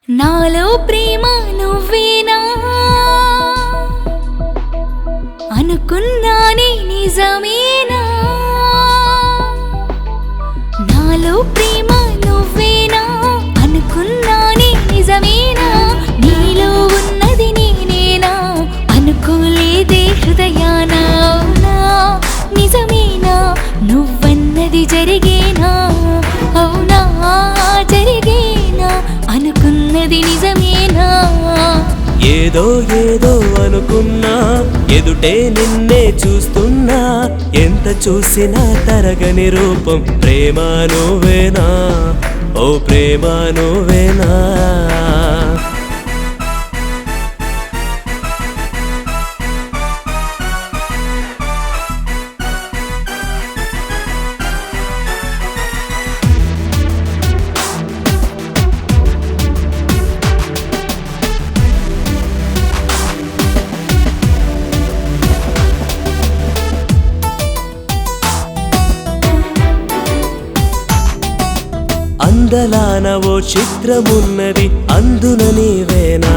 నాలో ప్రేమ నువ్వేనా అనుకున్నానే నిజమేనా నాలో ప్రేమ నువ్వేనా అనుకున్నానే నిజమేనా నీలో ఉన్నది నేనేనా అనుకోలేదే హృదయాన అవునా నిజమేనా నువ్వన్నది జరిగేనా అవునా జరిగేనా అనుకున్నది నిజమేనా ఏదో ఏదో అనుకున్నా ఎదుటే నిన్నే చూస్తున్నా ఎంత చూసినా తరగని రూపం ప్రేమ నువ్వేనా ఓ ప్రేమ నువ్వేనా అందలాన ఓ చిత్రమున్నది అందున నీవేనా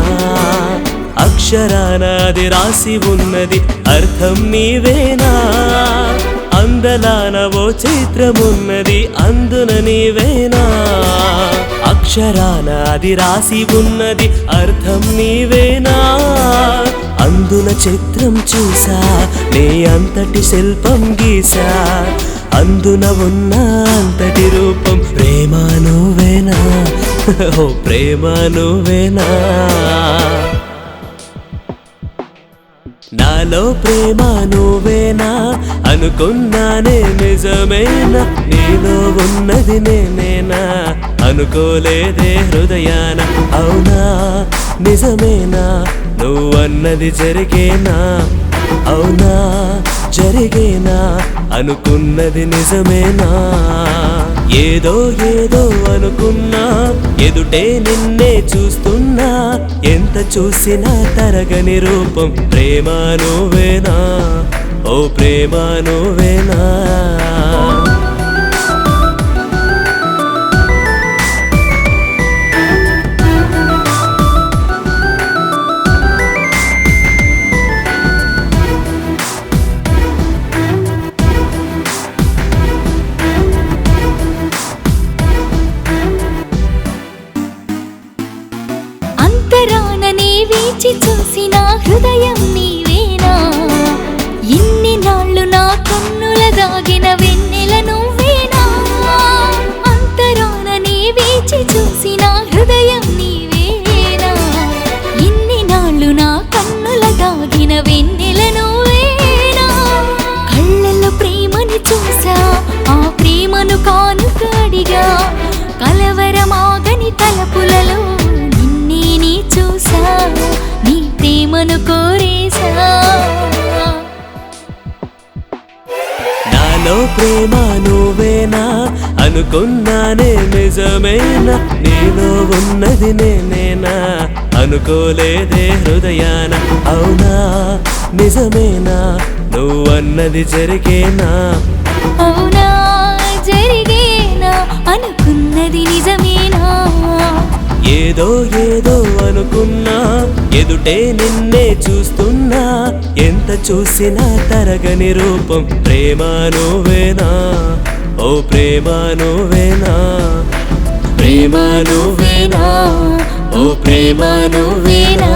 అక్షరాన అది రాసి ఉన్నది అర్థం నీవేనా అందలాన ఓ చిత్రమున్నది అందున నీవేనా అక్షరాన అది రాసి ఉన్నది అర్థం నీవేనా అందున చిత్రం చూసా నీ అంతటి శిల్పం గీసా అందున ఉన్న అంతటి రూపం ప్రేమ నువ్వేనా ఓ ప్రేమ నువ్వేనా నాలో ప్రేమ నువ్వేనా అనుకున్నానే నిజమేనా నీలో ఉన్నది నేనేనా అనుకోలేదే హృదయాన అవునా నిజమేనా నువ్వన్నది జరిగేనా అవునా జరిగేనా అనుకున్నది నిజమేనా ఏదో ఏదో అనుకున్నా ఎదుటే నిన్నే చూస్తున్నా ఎంత చూసినా తరగని రూపం ప్రేమ నువ్వేనా ఓ ప్రేమ నువ్వేనా అంతరాననే వేచి చూసిన హృదయం నీవేనా ఇన్ని నాళ్ళు నా కన్నుల దాగిన వెన్నెల నువ్వేనా అంతరాననే వేచి చూసిన హృదయం నీవేనా ఇన్ని నాళ్ళు నా కన్నుల దాగిన వెన్నెల నువ్వేనా కళ్ళల్లో ప్రేమను చూసా ఆ ప్రేమను కానుకడిగా కలవరమాగని తలపులలో చూసా నీ ప్రేమను కోరేసా నాలో ప్రేమ నువ్వేనా అనుకున్నానే నిజమేనా నీలో ఉన్నది నేనేనా అనుకోలేదే హృదయాన అవునా నిజమేనా నువ్వన్నది జరిగేనా అవునా జరిగేనా అనుకున్నది నిజమేనా ఏదో ఏదో అనుకున్నా ఎదుటే నిన్నే చూస్తున్నా ఎంత చూసినా తరగని రూపం ప్రేమ నువ్వేనా ఓ ప్రేమ నువ్వేనా ప్రేమ నువ్వేనా ఓ ప్రేమ నువ్వేనా